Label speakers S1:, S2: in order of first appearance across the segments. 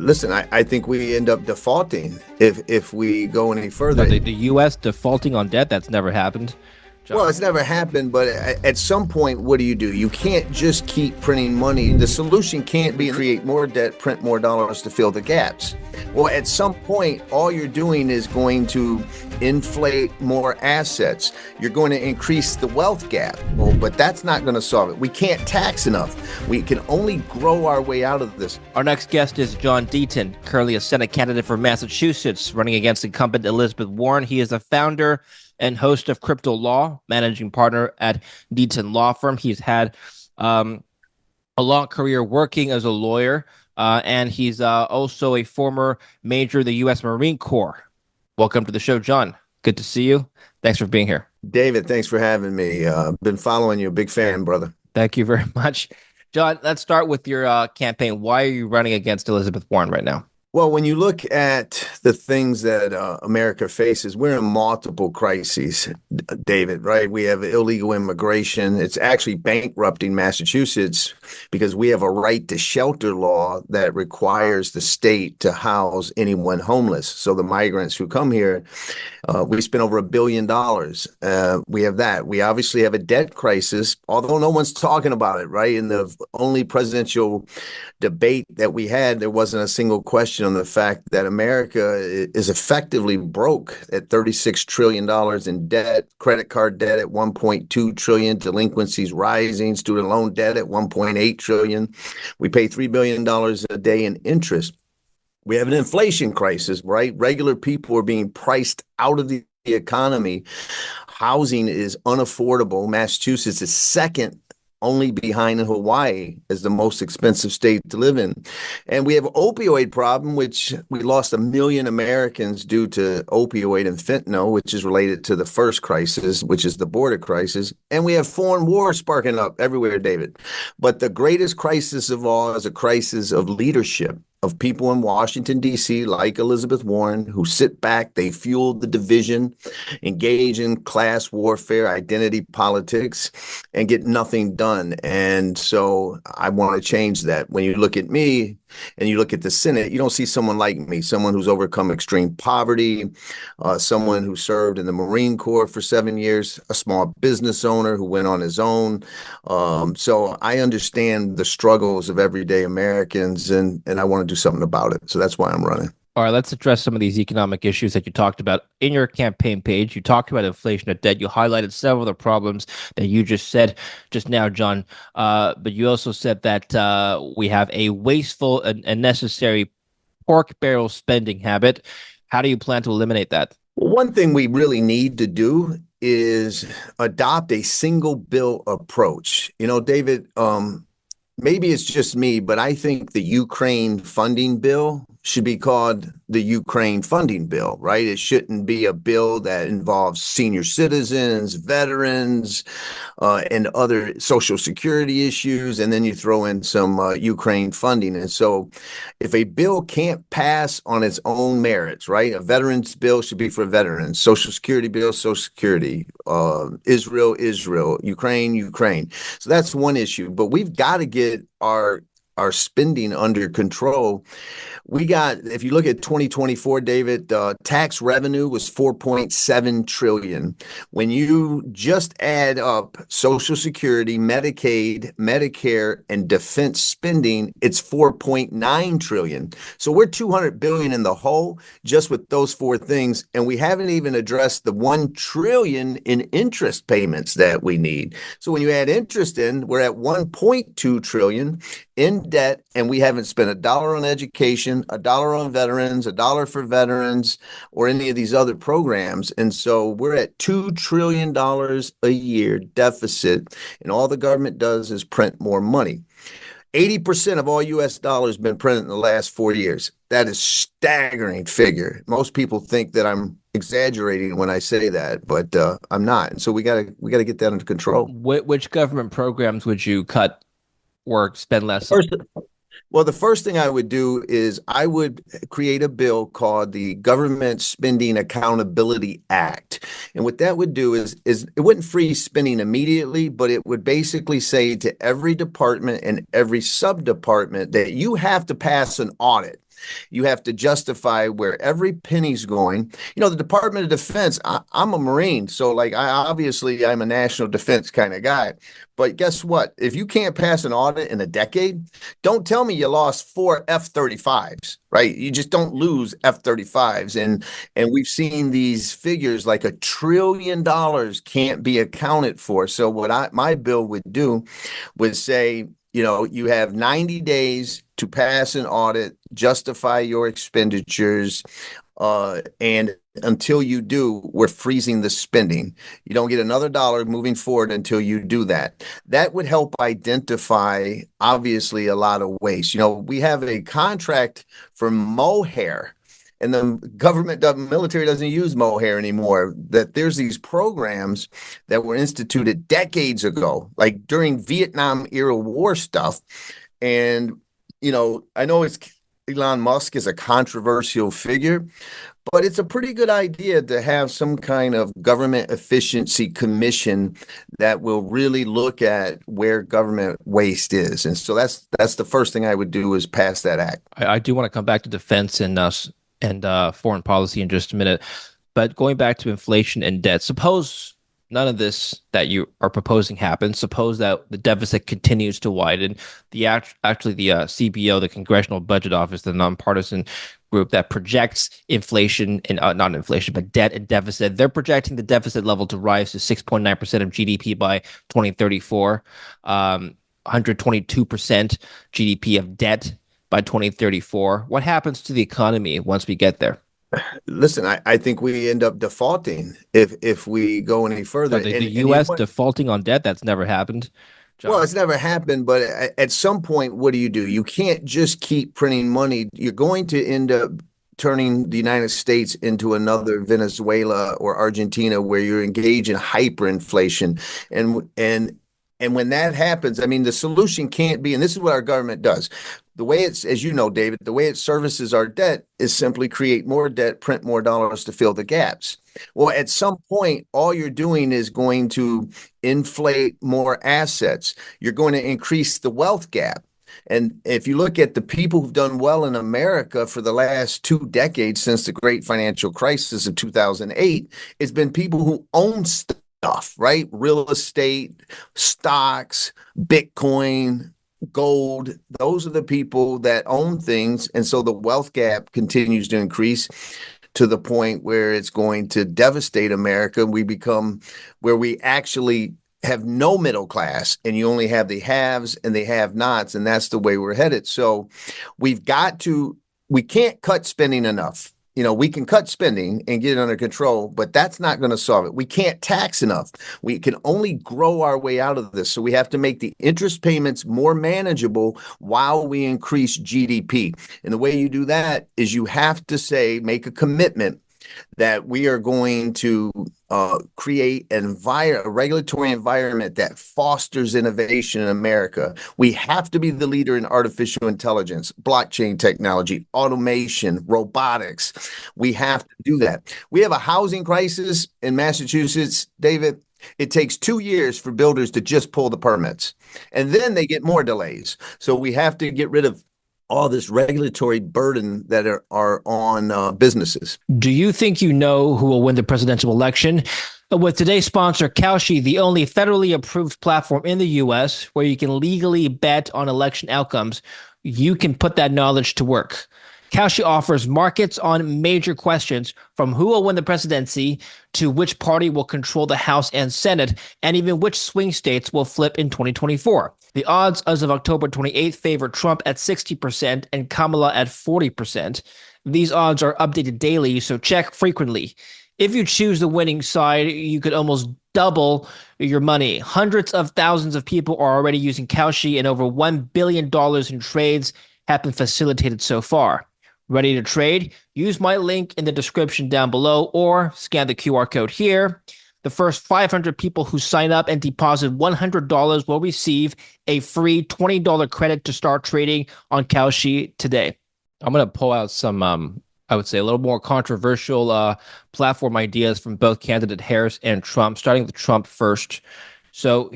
S1: Listen, I think we end up defaulting if we go any further.
S2: The U.S. defaulting on debt, that's never happened. John.
S1: Well, it's never happened, but at some point, what do? You can't just keep printing money. The solution can't be create more debt, print more dollars to fill the gaps. Well, at some point, all you're doing is going to inflate more assets. You're going to increase the wealth gap. Well, but that's not going to solve it. We can't tax enough. We can only grow our way out of this.
S2: Our next guest is John Deaton, currently a Senate candidate for Massachusetts, running against incumbent Elizabeth Warren. He is a founder and host of Crypto Law, managing partner at Deaton Law Firm. He's had a long career working as a lawyer, and he's also a former major of the U.S. Marine Corps. Welcome to the show, John. Good to see you. Thanks for being here.
S1: David, thanks for having me. Been following you. Big fan, brother.
S2: Thank you very much. John, let's start with your campaign. Why are you running against Elizabeth Warren right now?
S1: Well, when you look at the things that America faces, we're in multiple crises, David, right? We have illegal immigration. It's actually bankrupting Massachusetts because we have a right to shelter law that requires the state to house anyone homeless. So the migrants who come here, we spend over $1 billion. We have that. We obviously have a debt crisis, although no one's talking about it, right? In the only presidential debate that we had, there wasn't a single question on the fact that America is effectively broke at $36 trillion in debt, credit card debt at $1.2 trillion, delinquencies rising, student loan debt at $1.8 trillion. We pay $3 billion a day in interest. We have an inflation crisis, right? Regular people are being priced out of the economy. Housing is unaffordable. Massachusetts is second only behind Hawaii as the most expensive state to live in. And we have opioid problem, which we lost 1 million Americans due to opioid and fentanyl, which is related to the first crisis, which is the border crisis. And we have foreign wars sparking up everywhere, David. But the greatest crisis of all is a crisis of leadership, of people in Washington, D.C., like Elizabeth Warren, who sit back, they fuel the division, engage in class warfare, identity politics, and get nothing done. And so I want to change that. When you look at me and you look at the Senate, you don't see someone like me, someone who's overcome extreme poverty, someone who served in the Marine Corps for 7 years, a small business owner who went on his own. So I understand the struggles of everyday Americans, and I want to do something about it. So that's why I'm running.
S2: All right, let's address some of these economic issues that you talked about in your campaign page. You talked about inflation and debt. You highlighted several of the problems that you just said just now, John. But you also said that we have a wasteful and necessary pork barrel spending habit. How do you plan to eliminate that?
S1: Well, one thing we really need to do is adopt a single bill approach. You know, David, maybe it's just me, but I think the Ukraine funding bill should be called the Ukraine funding bill, right? It shouldn't be a bill that involves senior citizens, veterans, and other social security issues. And then you throw in some Ukraine funding. And so if a bill can't pass on its own merits, right? A veterans bill should be for veterans, social security bill, social security, Israel, Ukraine. So that's one issue. But we've got to get our spending under control. We got, if you look at 2024, David, tax revenue was $4.7 trillion. When you just add up Social Security, Medicaid, Medicare, and defense spending, it's $4.9 trillion. So we're $200 billion in the hole just with those four things. And we haven't even addressed the $1 trillion in interest payments that we need. So when you add interest in, we're at $1.2 trillion in debt, and we haven't spent $1 on education, $1 on veterans, $1 for veterans, or any of these other programs. And so we're at $2 trillion a year deficit, and all the government does is print more money. 80% of all U.S. dollars been printed in the last 4 years. That is staggering figure. Most people think that I'm exaggerating when I say that, but I'm not. And so we gotta get that under control.
S2: Which government programs would you cut or spend less on?
S1: Well, the first thing I would do is I would create a bill called the Government Spending Accountability Act. And what that would do is it wouldn't freeze spending immediately, but it would basically say to every department and every sub-department that you have to pass an audit. You have to justify where every penny's going. You know, the Department of Defense, I'm a Marine, so like I'm a national defense kind of guy. But guess what? If you can't pass an audit in a decade, don't tell me you lost 4 F-35s, right? You just don't lose F-35s. And we've seen these figures like $1 trillion can't be accounted for. So what my bill would do would say, you know, you have 90 days to pass an audit, justify your expenditures, and until you do, we're freezing the spending. You don't get another dollar moving forward until you do that. That would help identify, obviously, a lot of waste. You know, we have a contract for mohair, and the military doesn't use mohair anymore. That there's these programs that were instituted decades ago, like during Vietnam era war stuff. And, you know, I know Elon Musk is a controversial figure, but it's a pretty good idea to have some kind of government efficiency commission that will really look at where government waste is. And so that's the first thing I would do is pass that act.
S2: I do want to come back to defense and foreign policy in just a minute, but going back to inflation and debt, suppose none of this that you are proposing happens. Suppose that the deficit continues to widen. The CBO, the Congressional Budget Office, the nonpartisan group that projects inflation and not inflation, but debt and deficit, they're projecting the deficit level to rise to 6.9% of GDP by 2034, 122% GDP of debt by 2034. What happens to the economy once we get there?
S1: Listen, I think we end up defaulting if we go any further.
S2: The U.S. defaulting on debt, that's never happened, John.
S1: Well, it's never happened, but at some point, what do? You can't just keep printing money. You're going to end up turning the United States into another Venezuela or Argentina where you're engaged in hyperinflation. And when that happens, I mean, the solution can't be, and this is what our government does. The way it's, as you know, David, the way it services our debt is simply create more debt, print more dollars to fill the gaps. Well, at some point, all you're doing is going to inflate more assets. You're going to increase the wealth gap. And if you look at the people who've done well in America for the last 2 decades since the great financial crisis of 2008, it's been people who own stuff, right? Real estate, stocks, Bitcoin, gold. Those are the people that own things. And so the wealth gap continues to increase to the point where it's going to devastate America. We become where we actually have no middle class, and you only have the haves and the have-nots, and that's the way we're headed. So we can't cut spending enough. You know, we can cut spending and get it under control, but that's not going to solve it. We can't tax enough. We can only grow our way out of this. So we have to make the interest payments more manageable while we increase GDP. And the way you do that is you have to make a commitment that we are going to create a regulatory environment that fosters innovation in America. We have to be the leader in artificial intelligence, blockchain technology, automation, robotics. We have to do that. We have a housing crisis in Massachusetts, David. It takes 2 years for builders to just pull the permits, and then they get more delays. So we have to get rid of all this regulatory burden that are on businesses.
S2: Do you think you know who will win the presidential election? With today's sponsor, Kalshi, the only federally approved platform in the U.S. where you can legally bet on election outcomes, you can put that knowledge to work. Kalshi offers markets on major questions from who will win the presidency to which party will control the House and Senate, and even which swing states will flip in 2024. The odds as of October 28th favor Trump at 60% and Kamala at 40%. These odds are updated daily, so check frequently. If you choose the winning side, you could almost double your money. Hundreds of thousands of people are already using Kalshi, and over $1 billion in trades have been facilitated so far. Ready to trade? Use my link in the description down below or scan the QR code here. The first 500 people who sign up and deposit $100 will receive a free $20 credit to start trading on Kalshi today. I'm going to pull out some, I would say, a little more controversial platform ideas from both candidate Harris and Trump, starting with Trump first. So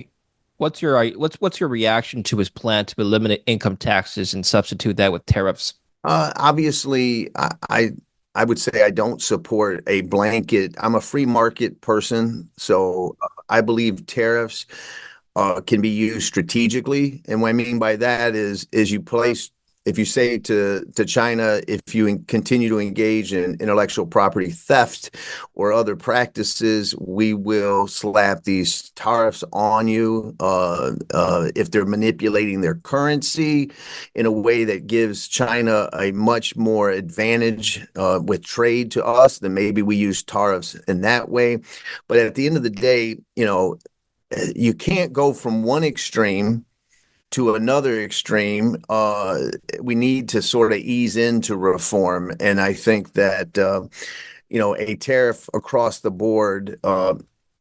S2: what's your reaction to his plan to eliminate income taxes and substitute that with tariffs?
S1: Obviously, I would say I don't support a blanket. I'm a free market person, so I believe tariffs can be used strategically. And what I mean by that is you place if you say to China, if you continue to engage in intellectual property theft or other practices, we will slap these tariffs on you. If they're manipulating their currency in a way that gives China a much more advantage with trade to us, then maybe we use tariffs in that way. But at the end of the day, you can't go from one extreme to another extreme. We need to sort of ease into reform. And I think that, a tariff across the board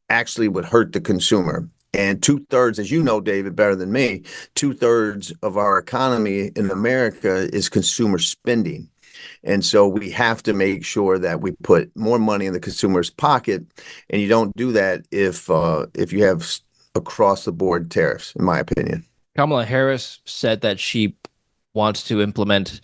S1: actually would hurt the consumer. And two-thirds, as you know, David, better than me, two-thirds of our economy in America is consumer spending. And so we have to make sure that we put more money in the consumer's pocket, and you don't do that if you have across the board tariffs, in my opinion.
S2: Kamala Harris said that she wants to implement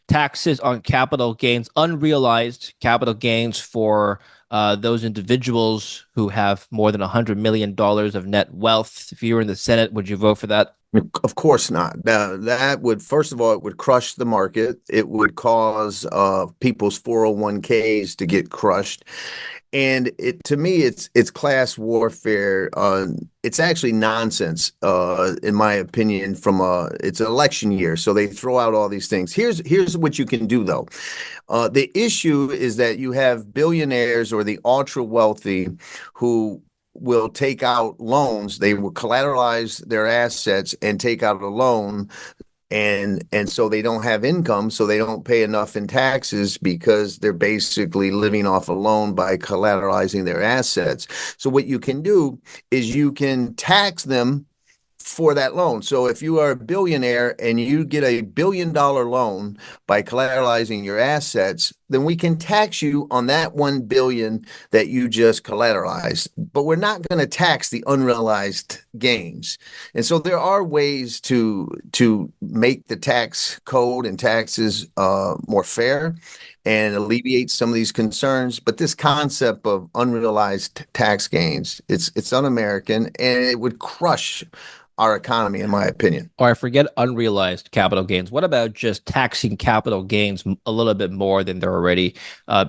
S2: taxes on capital gains, unrealized capital gains for those individuals who have more than $100 million of net wealth. If you were in the Senate, would you vote for that?
S1: Of course not. That would, first of all, it would crush the market. It would cause people's 401ks to get crushed. And to me, it's class warfare. It's actually nonsense, in my opinion. It's an election year, so they throw out all these things. Here's what you can do though. The issue is that you have billionaires or the ultra wealthy who will take out loans. They will collateralize their assets and take out a loan, and so they don't have income, so they don't pay enough in taxes because they're basically living off a loan by collateralizing their assets. So what you can do is you can tax them for that loan. So if you are a billionaire and you get $1 billion loan by collateralizing your assets, then we can tax you on that 1 billion that you just collateralized. But we're not going to tax the unrealized gains. And so there are ways to make the tax code and taxes more fair and alleviate some of these concerns. But this concept of unrealized tax gains, it's un-American, and it would crush our economy, in my opinion.
S2: Or I forget unrealized capital gains. What about just taxing capital gains a little bit more than they're already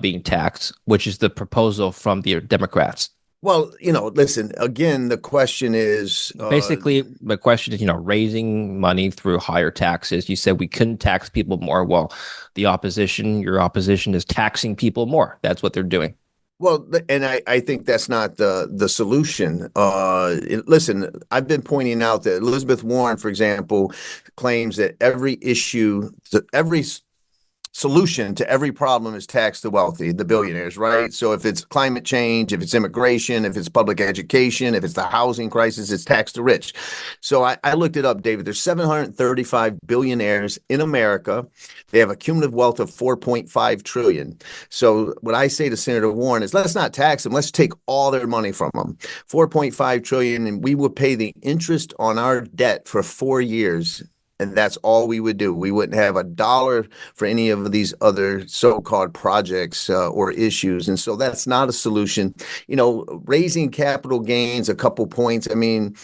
S2: being taxed, which is the proposal from the Democrats?
S1: Well, listen, again, the question is
S2: Basically, the question is, raising money through higher taxes. You said we couldn't tax people more. Well, your opposition is taxing people more. That's what they're doing.
S1: well, and I think that's not the solution. Listen, I've been pointing out that Elizabeth Warren, for example, claims that every solution to every problem is tax the wealthy, the billionaires, right? So if it's climate change, if it's immigration, if it's public education, if it's the housing crisis, it's tax the rich. So I looked it up, David. There's 735 billionaires in America. They have a cumulative wealth of 4.5 trillion. So what I say to Senator Warren is let's not tax them. Let's take all their money from them. 4.5 trillion, and we will pay the interest on our debt for 4 years. And that's all we would do. We wouldn't have a dollar for any of these other so-called projects or issues. And so that's not a solution. Raising capital gains a couple points. I mean,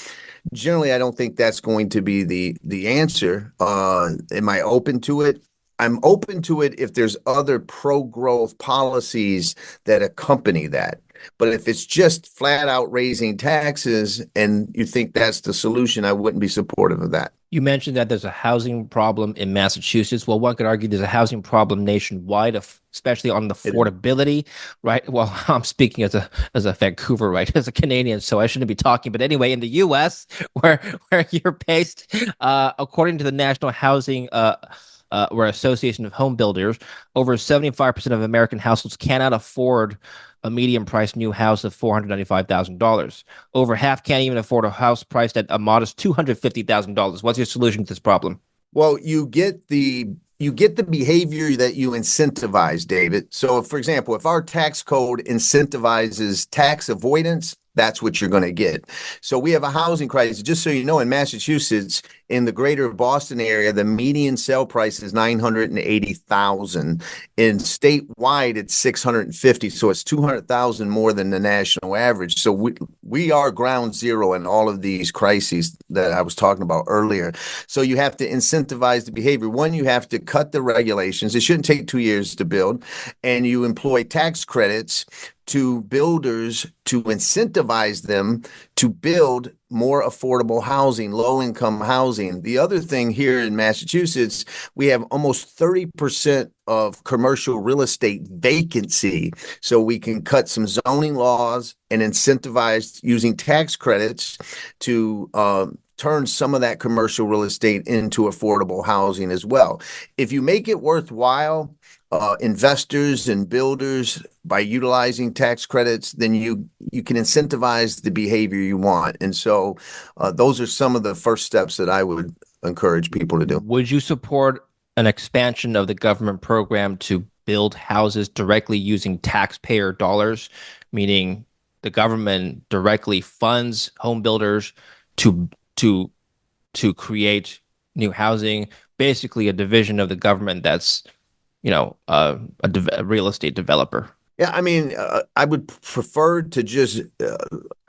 S1: generally, I don't think that's going to be the answer. Am I open to it? I'm open to it if there's other pro-growth policies that accompany that. But if it's just flat out raising taxes and you think that's the solution, I wouldn't be supportive of that.
S2: You mentioned that there's a housing problem in Massachusetts. Well, one could argue there's a housing problem nationwide, especially on the affordability, right? Well, I'm speaking as a Vancouver, right, as a Canadian, so I shouldn't be talking. But anyway, in the U.S., where you're based, according to the National Housing or Association of Home Builders, over 75% of American households cannot afford a medium-priced new house of $495,000. Over half can't even afford a house priced at a modest $250,000. What's your solution to this problem?
S1: Well, you get the behavior that you incentivize, David. So, for example, if our tax code incentivizes tax avoidance, that's what you're going to get. So we have a housing crisis. Just so you know, in Massachusetts, in the greater Boston area, the median sale price is 980,000. In statewide, it's 650. So it's 200,000 more than the national average. So we are ground zero in all of these crises that I was talking about earlier. So you have to incentivize the behavior. One, you have to cut the regulations. It shouldn't take 2 years to build, and you employ tax credits to builders to incentivize them to build more affordable housing, low-income housing. The other thing here in Massachusetts, we have almost 30% of commercial real estate vacancy. So we can cut some zoning laws and incentivize using tax credits to turn some of that commercial real estate into affordable housing as well. If you make it worthwhile, investors and builders by utilizing tax credits, then you can incentivize the behavior you want. And so those are some of the first steps that I would encourage people to do.
S2: Would you support an expansion of the government program to build houses directly using taxpayer dollars, meaning the government directly funds home builders to create new housing, basically a division of the government that's a real estate developer?
S1: Yeah, I mean, I would prefer to just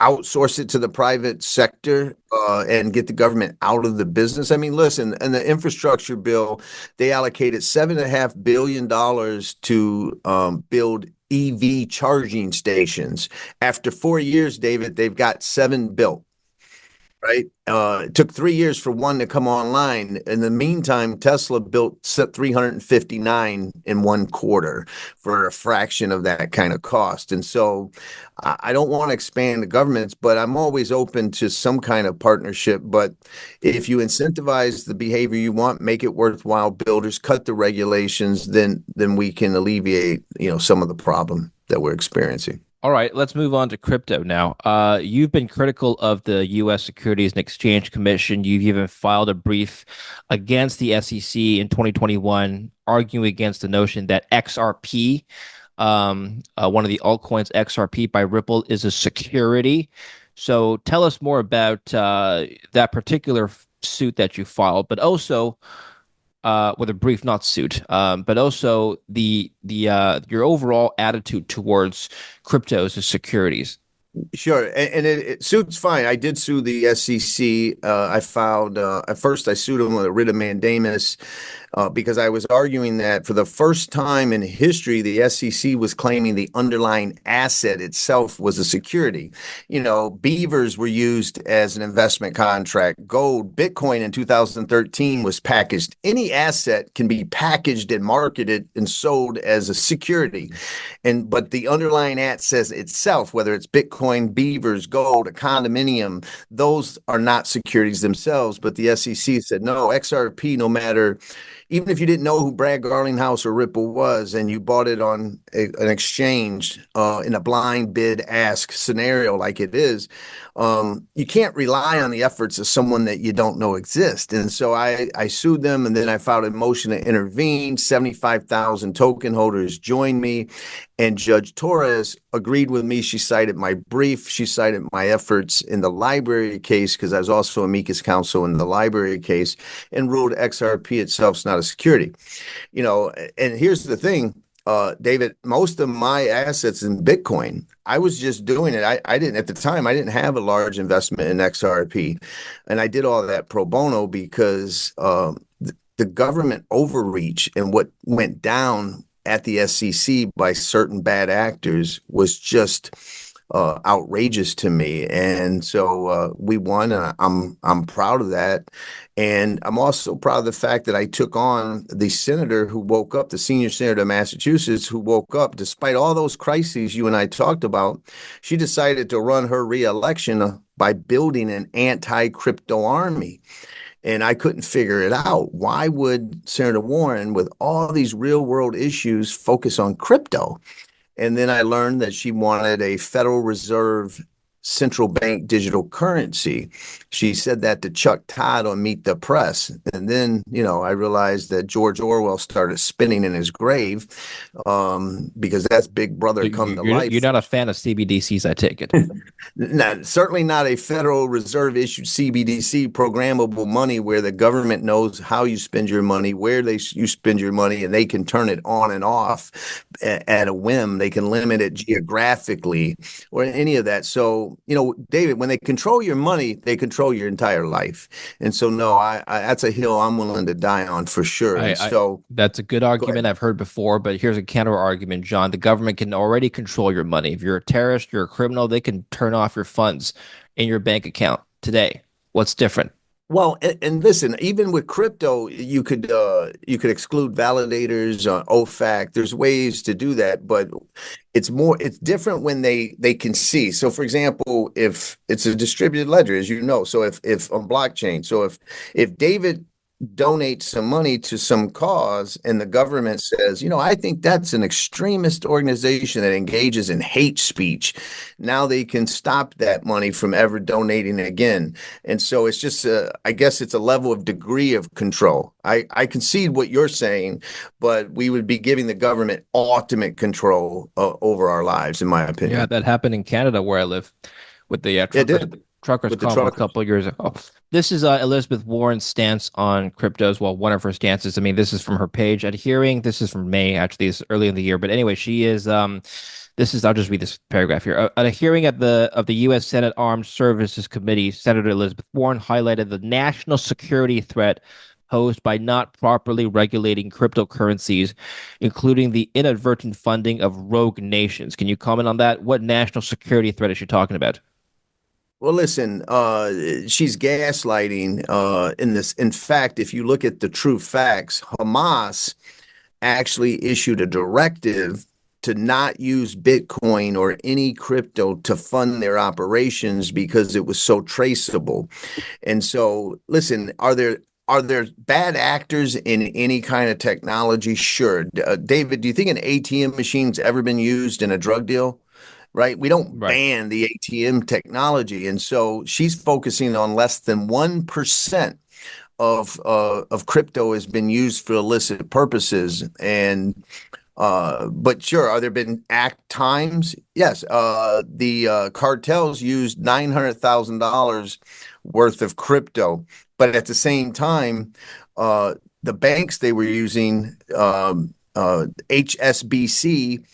S1: outsource it to the private sector and get the government out of the business. I mean, listen, in the infrastructure bill, they allocated $7.5 billion to build EV charging stations. After 4 years, David, they've got 7 built. Right. It took 3 years for one to come online. In the meantime, Tesla built 359 in 1 quarter for a fraction of that kind of cost. And so I don't want to expand the governments, but I'm always open to some kind of partnership. But if you incentivize the behavior you want, make it worthwhile, builders cut the regulations, then we can alleviate, some of the problem that we're experiencing.
S2: All right, let's move on to crypto now. You've been critical of the U.S. Securities and Exchange Commission. You've even filed a brief against the SEC in 2021, arguing against the notion that XRP, one of the altcoins, XRP by Ripple, is a security. So tell us more about that particular suit that you filed, but also with a brief, not suit, but also your overall attitude towards cryptos as securities.
S1: Sure, and it suits fine. I did sue the SEC. I filed at first. I sued them with a writ of mandamus because I was arguing that for the first time in history, the SEC was claiming the underlying asset itself was a security. Beavers were used as an investment contract. Gold, Bitcoin in 2013 was packaged. Any asset can be packaged and marketed and sold as a security, but the underlying asset itself, whether it's Bitcoin, beavers, gold, a condominium, those are not securities themselves. But the SEC said, no, XRP, no matter, even if you didn't know who Brad Garlinghouse or Ripple was and you bought it on an exchange in a blind bid ask scenario like it is, you can't rely on the efforts of someone that you don't know exists. And so I sued them, and then I filed a motion to intervene. 75,000 token holders joined me, and Judge Torres agreed with me. She cited my brief. She cited my efforts in the library case, because I was also amicus counsel in the library case, and ruled XRP itself is not a security. And here's the thing, David, most of my assets in Bitcoin, I was just doing it. I didn't, at the time, I didn't have a large investment in XRP. And I did all that pro bono because the government overreach and what went down at the SEC by certain bad actors was just outrageous to me. And so we won, and I'm proud of that. And I'm also proud of the fact that I took on the senator who woke up, the senior senator of Massachusetts, who woke up despite all those crises you and I talked about. She decided to run her reelection by building an anti-crypto army. And I couldn't figure it out. Why would Senator Warren, with all these real world issues, focus on crypto? And then I learned that she wanted a Federal Reserve central bank digital currency. She said that to Chuck Todd on Meet the Press. And then, I realized that George Orwell started spinning in his grave, because that's Big
S2: So
S1: Brother come to
S2: you're
S1: life.
S2: not a fan of CBDCs, I take it.
S1: Certainly not a Federal Reserve issued CBDC programmable money where the government knows how you spend your money, where you spend your money, and they can turn it on and off at a whim. They can limit it geographically or any of that. So, David, when they control your money, they control your entire life. And so, no, that's a hill I'm willing to die on for sure. And so,
S2: that's a good
S1: go ahead.
S2: argument I've heard before, but here's a counter argument, John. The government can already control your money. If you're a terrorist, you're a criminal, they can turn off your funds in your bank account today. What's different?
S1: Well, and listen, even with crypto, you could exclude validators, OFAC. There's ways to do that, but it's different when they can see. So, for example, if it's a distributed ledger, as you know, so if on blockchain, so if David donate some money to some cause and the government says, I think that's an extremist organization that engages in hate speech, now they can stop that money from ever donating again. And so it's just, I guess it's a level of degree of control. I concede what you're saying, but we would be giving the government ultimate control over our lives, in my opinion.
S2: Yeah, that happened in Canada where I live with the truckers
S1: With the
S2: call a
S1: truckers.
S2: couple of years ago. This is Elizabeth Warren's stance on cryptos. Well, one of her stances. I mean, this is from her page at a hearing. This is from May, actually. It's early in the year. But anyway, she is. This is. I'll just read this paragraph here. At a hearing of the U.S. Senate Armed Services Committee, Senator Elizabeth Warren highlighted the national security threat posed by not properly regulating cryptocurrencies, including the inadvertent funding of rogue nations. Can you comment on that? What national security threat is she talking about?
S1: Well, listen, she's gaslighting in this. In fact, if you look at the true facts, Hamas actually issued a directive to not use Bitcoin or any crypto to fund their operations because it was so traceable. And so, listen, are there bad actors in any kind of technology? Sure. David, do you think an ATM machine's ever been used in a drug deal? Right? We don't
S2: Right.
S1: ban the ATM technology. And so she's focusing on less than 1% of crypto has been used for illicit purposes. And but sure, are there been act times? Yes. The cartels used $900,000 worth of crypto, but at the same time, the banks they were using, HSBC,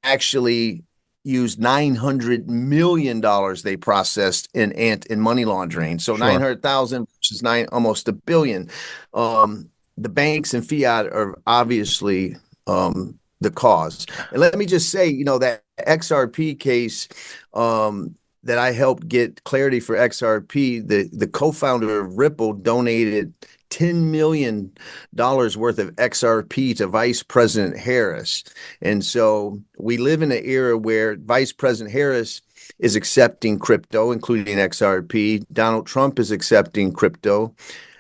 S1: actually used $900 million they processed in money laundering. So
S2: Sure.
S1: 900,000 versus almost $1 billion. The banks and fiat are obviously the cause. And let me just say, that XRP case, that I helped get clarity for XRP, the co-founder of Ripple donated $10 million worth of XRP to Vice President Harris. And so we live in an era where Vice President Harris is accepting crypto, including XRP. Donald Trump is accepting crypto.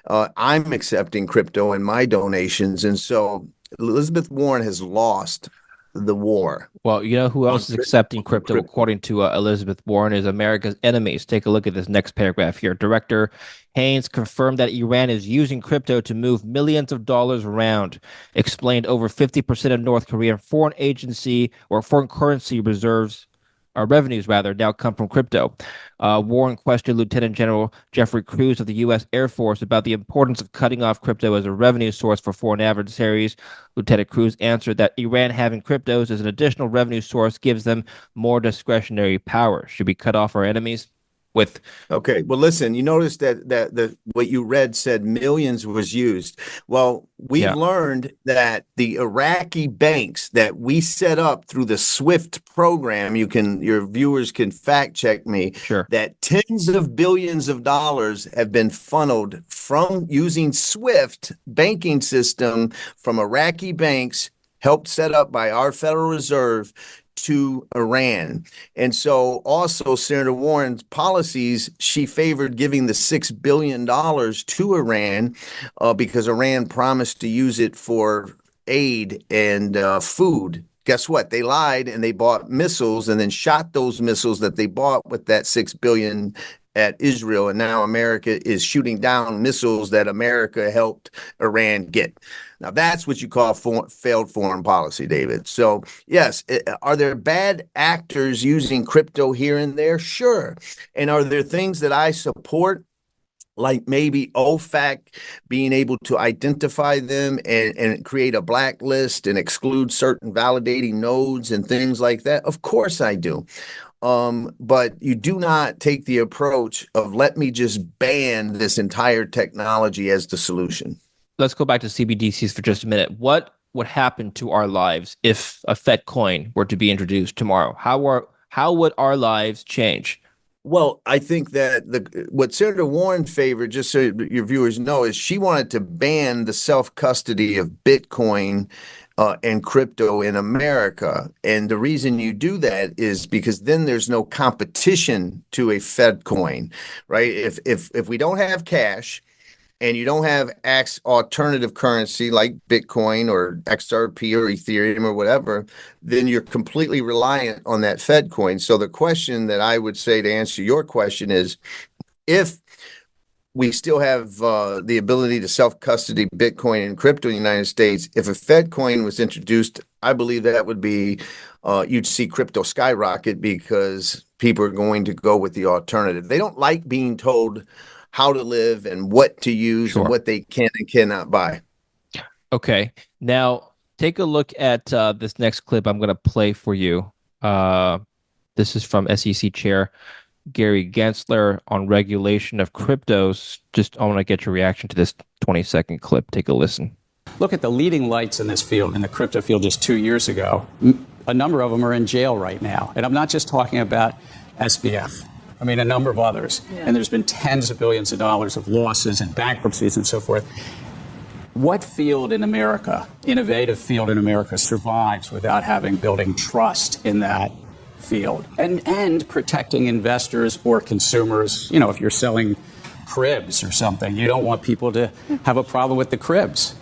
S1: I'm accepting crypto in my donations. And so Elizabeth Warren has lost the war.
S2: Well, you know who else is accepting crypto, according to Elizabeth Warren, is America's enemies. Take a look at this next paragraph here. Director Haynes confirmed that Iran is using crypto to move millions of dollars around. Explained over 50% of North Korean foreign agency or foreign currency revenues now come from crypto. Warren questioned Lieutenant General Jeffrey Cruz of the U.S. Air Force about the importance of cutting off crypto as a revenue source for foreign adversaries. Lieutenant Cruz answered that Iran having cryptos as an additional revenue source gives them more discretionary power. Should we cut off our enemies?
S1: Okay, well, listen, you notice that the what you read said millions was used. Well, we've learned that the Iraqi banks that we set up through the SWIFT program, your viewers can fact check me,
S2: Sure.
S1: that tens of billions of dollars have been funneled from using SWIFT banking system from Iraqi banks helped set up by our Federal Reserve to Iran. And so also Senator Warren's policies, she favored giving the $6 billion to Iran because Iran promised to use it for aid and food guess what? They lied and they bought missiles and then shot those missiles that they bought with that $6 billion at Israel. And now America is shooting down missiles that America helped Iran get. Now, that's what you call failed foreign policy, David. So, yes, are there bad actors using crypto here and there? Sure. And are there things that I support? Like maybe OFAC being able to identify them and create a blacklist and exclude certain validating nodes and things like that? Of course I do. But you do not take the approach of let me just ban this entire technology as the solution.
S2: Let's go back to CBDCs for just a minute. What would happen to our lives if a Fed coin were to be introduced tomorrow? How would our lives change?
S1: Well, I think that what Senator Warren favored, just so your viewers know, is she wanted to ban the self-custody of Bitcoin and crypto in America. And the reason you do that is because then there's no competition to a Fed coin, right? If we don't have cash, and you don't have alternative currency like Bitcoin or XRP or Ethereum or whatever, then you're completely reliant on that Fed coin. So the question that I would say to answer your question is, if we still have the ability to self-custody Bitcoin and crypto in the United States, if a Fed coin was introduced, I believe that would be, you'd see crypto skyrocket because people are going to go with the alternative. They don't like being told how to live and what to use and what they can and cannot buy.
S2: Okay. Now, take a look at this next clip I'm going to play for you. This is from SEC Chair Gary Gensler on regulation of cryptos. I want to get your reaction to this 20-second clip. Take a listen.
S3: Look at the leading lights in this field, in the crypto field just 2 years ago. A number of them are in jail right now. And I'm not just talking about SBF. I mean, a number of others. Yeah. And there's been tens of billions of dollars of losses and bankruptcies and so forth. What field in America, innovative field in America, survives without building trust in that field and protecting investors or consumers? You know, if you're selling cribs or something, you don't want people to have a problem with the cribs.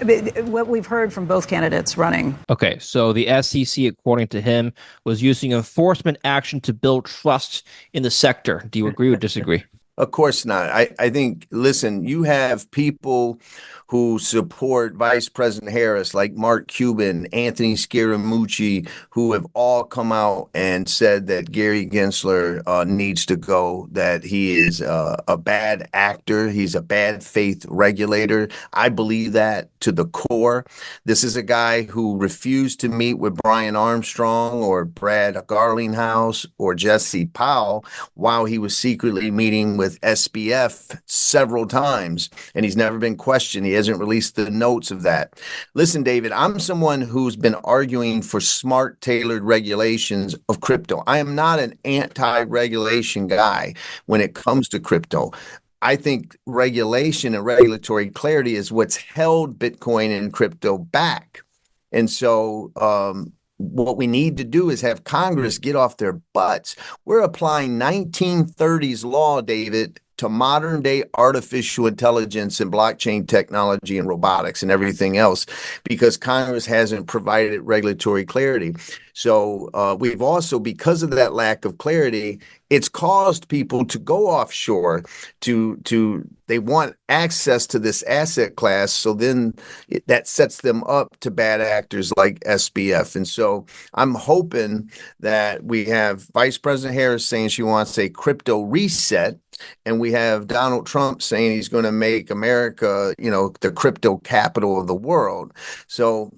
S4: What we've heard from both candidates running.
S2: Okay, so the SEC, according to him, was using enforcement action to build trust in the sector. Do you agree or disagree?
S1: Of course not. I think, listen, you have people who support Vice President Harris, like Mark Cuban, Anthony Scaramucci, who have all come out and said that Gary Gensler needs to go, that he is a bad actor. He's a bad faith regulator. I believe that to the core. This is a guy who refused to meet with Brian Armstrong or Brad Garlinghouse or Jesse Powell while he was secretly meeting with SBF several times, and he's never been questioned. He hasn't released the notes of that. Listen, David, I'm someone who's been arguing for smart, tailored regulations of crypto. I am not an anti-regulation guy when it comes to crypto. I think regulation and regulatory clarity is what's held Bitcoin and crypto back. And so what we need to do is have Congress get off their butts. We're applying 1930s law, David, to modern day artificial intelligence and blockchain technology and robotics and everything else because Congress hasn't provided regulatory clarity. So we've also, because of that lack of clarity, it's caused people to go offshore they want access to this asset class. So then that sets them up to bad actors like SBF. And so I'm hoping that we have Vice President Harris saying she wants a crypto reset. And we have Donald Trump saying he's going to make America, the crypto capital of the world. So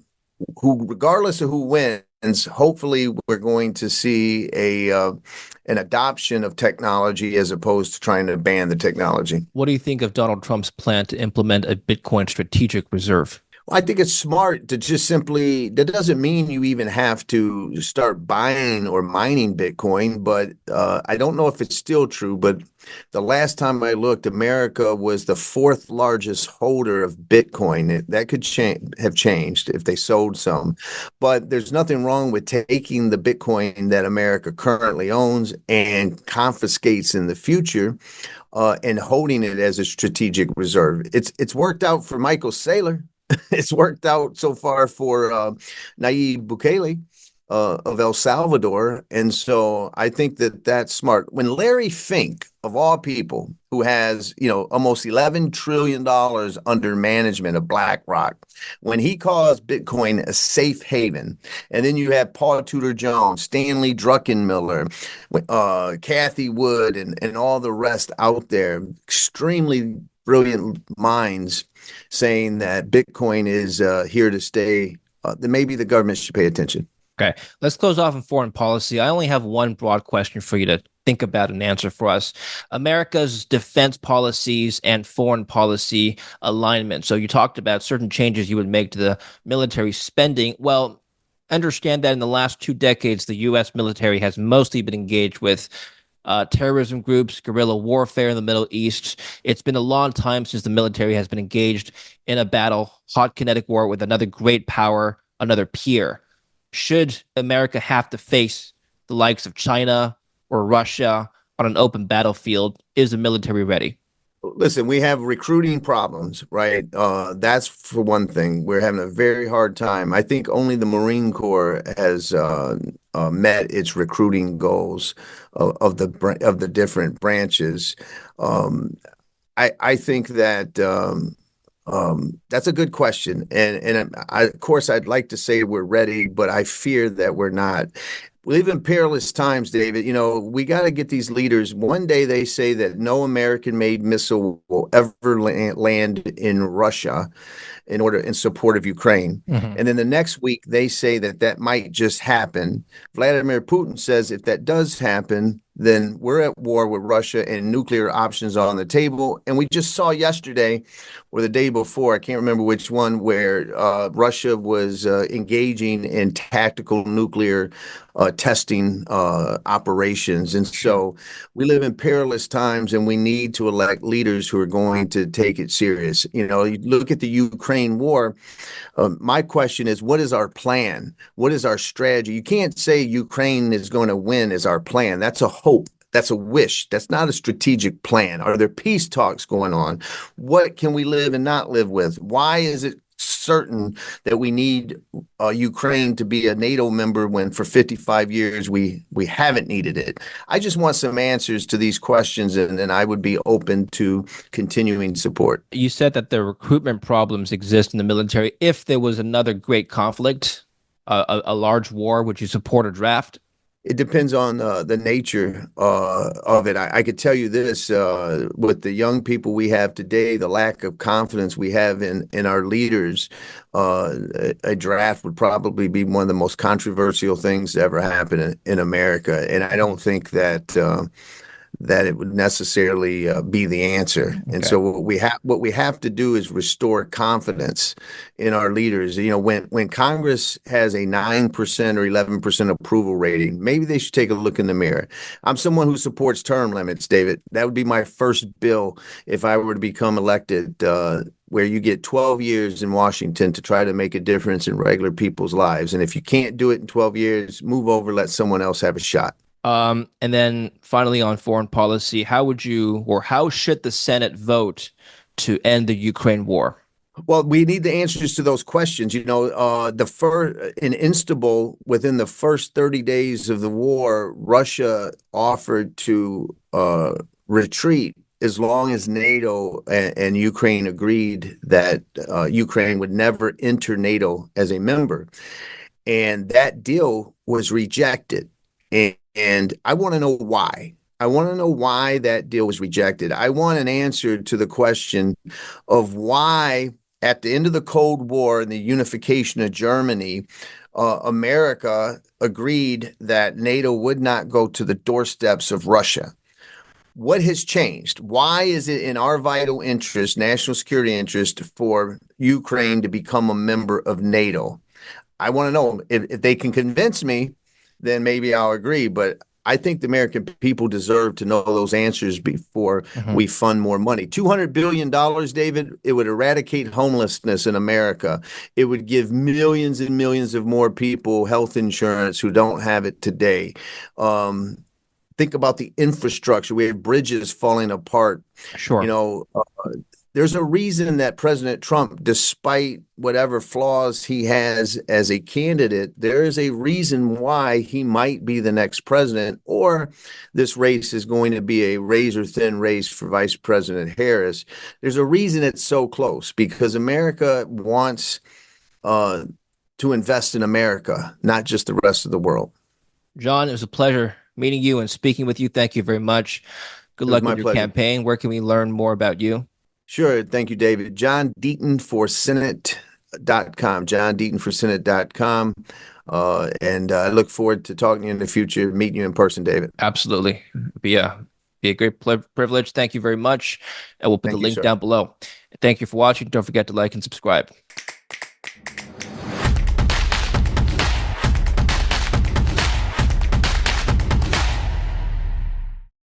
S1: regardless of who wins, hopefully we're going to see an adoption of technology as opposed to trying to ban the technology.
S2: What do you think of Donald Trump's plan to implement a Bitcoin strategic reserve?
S1: I think it's smart to just simply, that doesn't mean you even have to start buying or mining Bitcoin, but I don't know if it's still true, but the last time I looked, America was the fourth largest holder of Bitcoin. That could have changed if they sold some, but there's nothing wrong with taking the Bitcoin that America currently owns and confiscates in the future and holding it as a strategic reserve. It's worked out for Michael Saylor. It's worked out so far for Nayib Bukele. of El Salvador. And so I think that that's smart. When Larry Fink, of all people, who has, almost $11 trillion under management of BlackRock, when he calls Bitcoin a safe haven, and then you have Paul Tudor Jones, Stanley Druckenmiller, Kathy Wood, and all the rest out there, extremely brilliant minds saying that Bitcoin is here to stay, then maybe the government should pay attention.
S2: Okay, let's close off in foreign policy. I only have one broad question for you to think about and answer for us. America's defense policies and foreign policy alignment. So you talked about certain changes you would make to the military spending. Well, understand that in the last 2 decades, the U.S. military has mostly been engaged with terrorism groups, guerrilla warfare in the Middle East. It's been a long time since the military has been engaged in a battle, hot kinetic war with another great power, another peer. Should America have to face the likes of China or Russia on an open battlefield? Is the military ready?
S1: Listen, we have recruiting problems, right? That's for one thing. We're having a very hard time. I think only the Marine Corps has met its recruiting goals of the different branches. I think that that's a good question, and of course I'd like to say we're ready, but I fear that we're not. We live in perilous times, David. We got to get these leaders. One day they say that no American-made missile will ever land in Russia in support of Ukraine.
S2: Mm-hmm.
S1: And then the next week they say that might just happen. Vladimir Putin says if that does happen, then we're at war with Russia and nuclear options are on the table. And we just saw yesterday or the day before, I can't remember which one, where Russia was engaging in tactical nuclear testing operations. And so we live in perilous times and we need to elect leaders who are going to take it serious. You look at the Ukraine war. My question is, what is our plan? What is our strategy? You can't say Ukraine is going to win as our plan. That's a hope. That's a wish. That's not a strategic plan. Are there peace talks going on? What can we live and not live with? Why is it certain that we need Ukraine to be a NATO member when for 55 years we haven't needed it? I just want some answers to these questions, and I would be open to continuing support.
S2: You said that the recruitment problems exist in the military. If there was another great conflict, a large war, would you support a draft?
S1: It depends on the nature of it. I could tell you this, with the young people we have today, the lack of confidence we have in our leaders, a draft would probably be one of the most controversial things to ever happen in America. And I don't think that it would necessarily be the answer. Okay. And so what we have to do is restore confidence in our leaders. When Congress has a 9% or 11% approval rating, maybe they should take a look in the mirror. I'm someone who supports term limits, David. That would be my first bill if I were to become elected, where you get 12 years in Washington to try to make a difference in regular people's lives. And if you can't do it in 12 years, move over, let someone else have a shot.
S2: And then finally on foreign policy, how should the Senate vote to end the Ukraine war?
S1: Well, we need the answers to those questions. In Istanbul, within the first 30 days of the war, Russia offered to retreat as long as NATO and Ukraine agreed that Ukraine would never enter NATO as a member. And that deal was rejected. And I want to know why. I want to know why that deal was rejected. I want an answer to the question of why, at the end of the Cold War and the unification of Germany, America agreed that NATO would not go to the doorsteps of Russia. What has changed? Why is it in our vital interest, national security interest, for Ukraine to become a member of NATO? I want to know. If they can convince me, then maybe I'll agree. But I think the American people deserve to know those answers before we fund more money. $200 billion, David, it would eradicate homelessness in America. It would give millions and millions of more people health insurance who don't have it today. Think about the infrastructure. We have bridges falling apart.
S2: Sure.
S1: there's a reason that President Trump, despite whatever flaws he has as a candidate, there is a reason why he might be the next president, or this race is going to be a razor thin race for Vice President Harris. There's a reason it's so close, because America wants to invest in America, not just the rest of the world.
S2: John, it was a pleasure meeting you and speaking with you. Thank you very much. Good luck with your campaign. Where can we learn more about you?
S1: Sure. Thank you, David. John Deaton for Senate.com. John Deaton for Senate.com. And I look forward to talking to you in the future, meeting you in person, David.
S2: Absolutely. Be a great privilege. Thank you very much. And we'll put the link down below. Thank you for watching. Don't forget to like and subscribe.